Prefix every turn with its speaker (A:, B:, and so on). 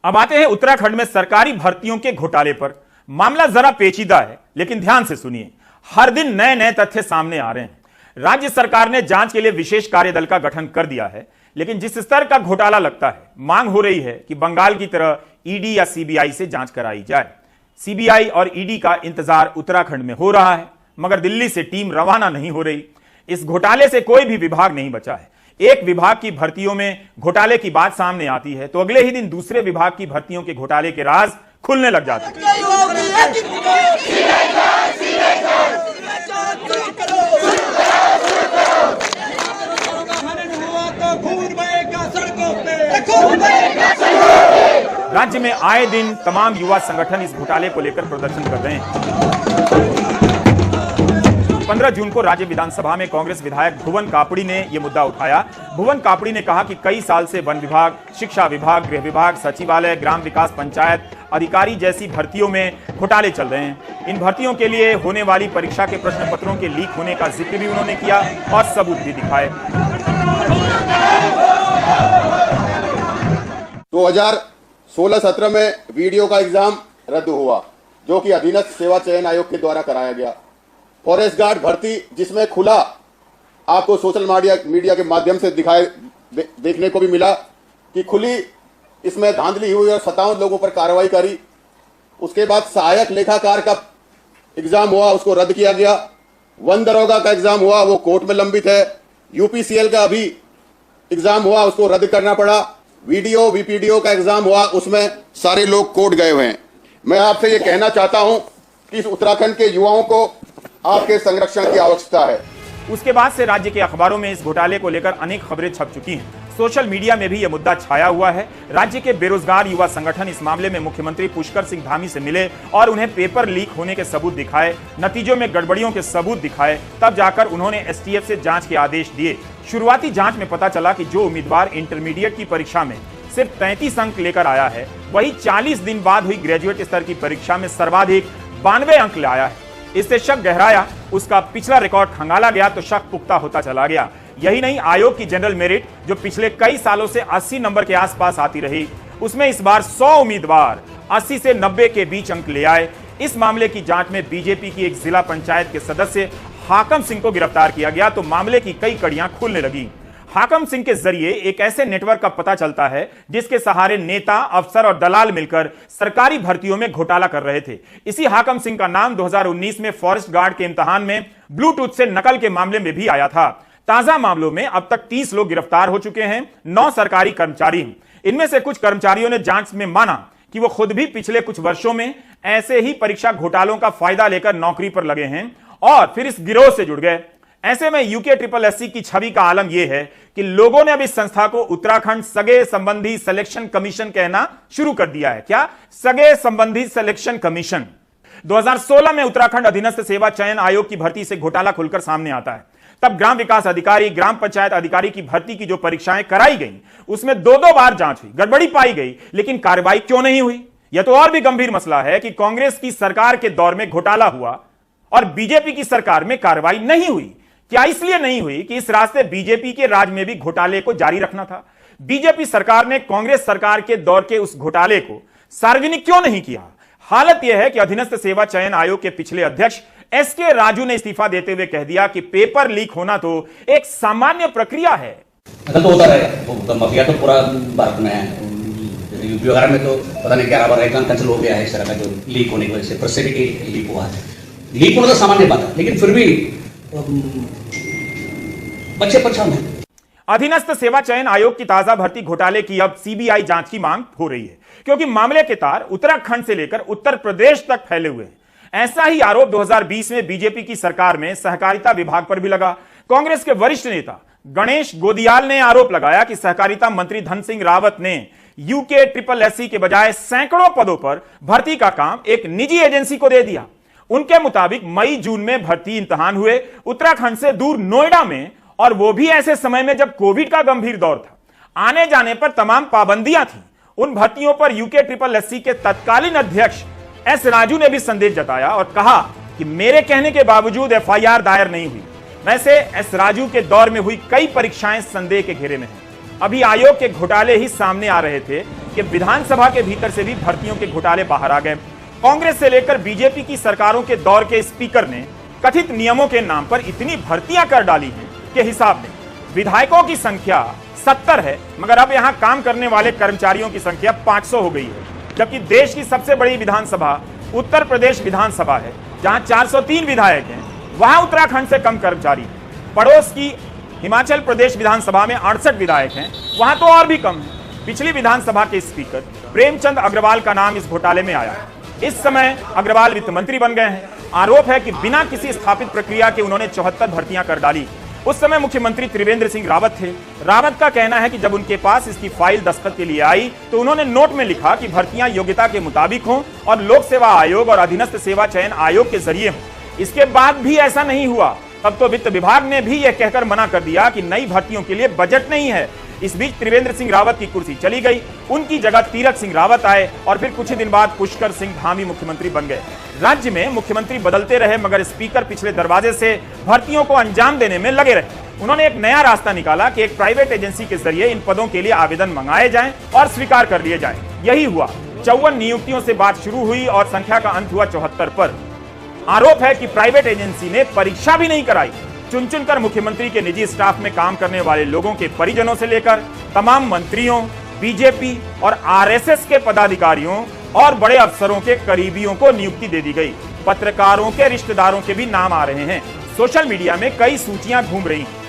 A: अब आते हैं उत्तराखंड में सरकारी भर्तियों के घोटाले पर। मामला जरा पेचीदा है, लेकिन ध्यान से सुनिए। हर दिन नए नए तथ्य सामने आ रहे हैं। राज्य सरकार ने जांच के लिए विशेष कार्यदल का गठन कर दिया है, लेकिन जिस स्तर का घोटाला लगता है, मांग हो रही है कि बंगाल की तरह ईडी या सीबीआई से जांच कराई जाए। सीबीआई और ईडी का इंतजार उत्तराखंड में हो रहा है, मगर दिल्ली से टीम रवाना नहीं हो रही। इस घोटाले से कोई भी विभाग नहीं बचा है। एक विभाग की भर्तियों में घोटाले की बात सामने आती है तो अगले ही दिन दूसरे विभाग की भर्तियों के घोटाले के राज खुलने लग जाते हैं। राज्य में आए दिन तमाम युवा संगठन इस घोटाले को लेकर प्रदर्शन कर रहे हैं। 15 जून को राज्य विधानसभा में कांग्रेस विधायक भुवन कापड़ी ने यह मुद्दा उठाया। भुवन कापड़ी ने कहा कि कई साल से वन विभाग, शिक्षा विभाग, गृह विभाग, सचिवालय, ग्राम विकास पंचायत अधिकारी जैसी भर्तियों में घोटाले चल रहे हैं। इन भर्तियों के लिए होने वाली परीक्षा के प्रश्न पत्रों के लीक होने का जिक्र भी उन्होंने किया और सबूत भी दिखाए।
B: 2016-17 में वीडियो का एग्जाम रद्द हुआ, जो कि अधीनस्थ सेवा चयन आयोग के द्वारा कराया गया। फॉरेस्ट गार्ड भर्ती, जिसमें खुला आपको सोशल मीडिया के माध्यम से देखने को भी मिला कि खुली इसमें धांधली हुई और 57 लोगों पर कार्रवाई करी। उसके बाद सहायक लेखाकार का एग्जाम हुआ, उसको रद्द किया गया। वन दरोगा का एग्जाम हुआ, वो कोर्ट में लंबित है। यूपीसीएल का अभी एग्जाम हुआ, उसको रद्द करना पड़ा। वीडीओ वीपीडीओ का एग्जाम हुआ, उसमें सारे लोग कोर्ट गए हुए हैं। मैं आपसे ये कहना चाहता हूं कि इस उत्तराखंड के युवाओं को आपके संरक्षण की आवश्यकता है।
A: उसके बाद से राज्य के अखबारों में इस घोटाले को लेकर अनेक खबरें छप चुकी हैं। सोशल मीडिया में भी यह मुद्दा छाया हुआ है। राज्य के बेरोजगार युवा संगठन इस मामले में मुख्यमंत्री पुष्कर सिंह धामी से मिले और उन्हें पेपर लीक होने के सबूत दिखाए, नतीजों में गड़बड़ियों के सबूत दिखाए। तब जाकर उन्होंने एसटीएफ से जांच के आदेश दिए। शुरुआती जांच में पता चला कि जो उम्मीदवार इंटरमीडिएट की परीक्षा में सिर्फ 33 अंक लेकर आया है, वही 40 दिन बाद हुई ग्रेजुएट स्तर की परीक्षा में सर्वाधिक 92 अंक लाया है। इससे शक गहराया, उसका पिछला रिकॉर्ड खंगाला गया तो शक पुख्ता होता चला गया। यही नहीं, आयोग की जनरल मेरिट जो पिछले कई सालों से 80 नंबर के आसपास आती रही, उसमें इस बार 100 उम्मीदवार 80 से 90 के बीच अंक ले आए। इस मामले की जांच में बीजेपी की एक जिला पंचायत के सदस्य हाकम सिंह को गिरफ्तार किया गया तो मामले की कई कड़ियां खुलने लगी। हाकम सिंह के जरिए एक ऐसे नेटवर्क का पता चलता है जिसके सहारे नेता, अफसर और दलाल मिलकर सरकारी भर्तियों में घोटाला कर रहे थे। इसी हाकम सिंह का नाम 2019 में फॉरेस्ट गार्ड के इम्तिहान में ब्लूटूथ से नकल के मामले में भी आया था। ताजा मामलों में अब तक 30 लोग गिरफ्तार हो चुके हैं, 9 सरकारी कर्मचारी। इनमें से कुछ कर्मचारियों ने जांच में माना कि वो खुद भी पिछले कुछ वर्षों में ऐसे ही परीक्षा घोटालों का फायदा लेकर नौकरी पर लगे हैं और फिर इस गिरोह से जुड़ गए। ऐसे में UKSSC की छवि का आलम यह है कि लोगों ने अब इस संस्था को उत्तराखंड सगे संबंधी सिलेक्शन कमीशन कहना शुरू कर दिया है। क्या? सगे संबंधी सिलेक्शन कमीशन। 2016 में उत्तराखंड अधीनस्थ सेवा चयन आयोग की भर्ती से घोटाला खुलकर सामने आता है। तब ग्राम विकास अधिकारी, ग्राम पंचायत अधिकारी की भर्ती की जो परीक्षाएं कराई गई, उसमें 2-2 बार जांच हुई, गड़बड़ी पाई गई, लेकिन कार्रवाई क्यों नहीं हुई? यह तो और भी गंभीर मसला है कि कांग्रेस की सरकार के दौर में घोटाला हुआ और बीजेपी की सरकार में कार्रवाई नहीं हुई। क्या इसलिए नहीं हुई कि इस रास्ते बीजेपी के राज में भी घोटाले को जारी रखना था? बीजेपी सरकार ने कांग्रेस सरकार के दौर के उस घोटाले को सार्वजनिक क्यों नहीं किया? हालत यह है कि अधीनस्थ सेवा चयन आयोग के पिछले अध्यक्ष SK राजू ने इस्तीफा देते हुए कह दिया कि पेपर लीक होना तो एक सामान्य प्रक्रिया है।
C: तो होता रहेगा, तो माफिया तो पूरा भारत में है। यूपी वगैरह में तो पता नहीं क्या एग्जाम कैंसिल हो गया है इस तरह का, जो लीक होने की वजह से प्रोसेडिंग लीक हुआ है। लीक होना तो सामान्य बात है, लेकिन फिर भी बच्चे परेशान हैं।
A: अधीनस्थ सेवा चयन आयोग की ताजा भर्ती घोटाले की अब सीबीआई जांच की मांग हो रही है, क्योंकि मामले के तार उत्तराखंड से लेकर उत्तर प्रदेश तक फैले हुए हैं। ऐसा ही आरोप 2020 में बीजेपी की सरकार में सहकारिता विभाग पर भी लगा। कांग्रेस के वरिष्ठ नेता गणेश गोदियाल ने आरोप लगाया कि सहकारिता मंत्री धन सिंह रावत ने UKSSC के बजाय सैकड़ों पदों पर भर्ती का काम एक निजी एजेंसी को दे दिया। उनके मुताबिक मई-जून में भर्ती इम्तिहान हुए उत्तराखंड से दूर नोएडा में, और वो भी ऐसे समय में जब कोविड का गंभीर दौर था। आने जाने पर तमाम पाबंदियां थी। उन भर्तियों पर UKSSC के तत्कालीन अध्यक्ष S राजू ने भी संदेह जताया और कहा कि मेरे कहने के बावजूद FIR दायर नहीं हुई। वैसे S राजू के दौर में हुई कई परीक्षाएं संदेह के घेरे में हैं। अभी आयोग के घोटाले ही सामने आ रहे थे कि विधानसभा के भीतर से भी भर्तियों के घोटाले बाहर आ गए। कांग्रेस से लेकर बीजेपी की सरकारों के दौर के स्पीकर ने कथित नियमों के नाम पर इतनी भर्तियां कर डाली हैं कि हिसाब नहीं। विधायकों की संख्या 70 है, मगर अब यहां काम करने वाले कर्मचारियों की संख्या 500 हो गई है। जबकि देश की सबसे बड़ी विधानसभा उत्तर प्रदेश विधानसभा है, जहां 403 विधायक हैं, वहां उत्तराखंड से कम कर्मचारी हैं। पड़ोस की हिमाचल प्रदेश विधानसभा में 68 विधायक हैं, वहां तो और भी कम है। पिछली विधानसभा के स्पीकर प्रेमचंद अग्रवाल का नाम इस घोटाले में आया है। इस समय अग्रवाल वित्त मंत्री बन गए हैं। आरोप है कि बिना किसी स्थापित प्रक्रिया के उन्होंने 74 भर्तियां कर डाली। उस समय मुख्यमंत्री त्रिवेंद्र सिंह रावत थे। रावत का कहना है कि जब उनके पास इसकी फाइल दस्तखत के लिए आई तो उन्होंने नोट में लिखा कि भर्तियां योग्यता के मुताबिक हों और लोक सेवा आयोग और अधीनस्थ सेवा चयन आयोग के जरिए हों। इसके बाद भी ऐसा नहीं हुआ। तब तो वित्त विभाग ने भी यह कहकर मना कर दिया कि नई भर्तियों के लिए बजट नहीं है। इस बीच त्रिवेंद्र सिंह रावत की कुर्सी चली गई, उनकी जगह तीरथ सिंह रावत आए और फिर कुछ ही दिन बाद पुष्कर सिंह धामी मुख्यमंत्री बन गए। राज्य में मुख्यमंत्री बदलते रहे, मगर स्पीकर पिछले दरवाजे से भर्तियों को अंजाम देने में लगे रहे। उन्होंने एक नया रास्ता निकाला कि एक प्राइवेट एजेंसी के जरिए इन पदों के लिए आवेदन मंगाए जाएं और स्वीकार कर लिए जाएं। यही हुआ। 54 नियुक्तियों से बात शुरू हुई और संख्या का अंत हुआ 74 पर। आरोप है कि प्राइवेट एजेंसी ने परीक्षा भी नहीं कराई। चुन चुनकर मुख्यमंत्री के निजी स्टाफ में काम करने वाले लोगों के परिजनों से लेकर तमाम मंत्रियों, बीजेपी और आरएसएस के पदाधिकारियों और बड़े अफसरों के करीबियों को नियुक्ति दे दी गई। पत्रकारों के रिश्तेदारों के भी नाम आ रहे हैं। सोशल मीडिया में कई सूचियां घूम रही हैं।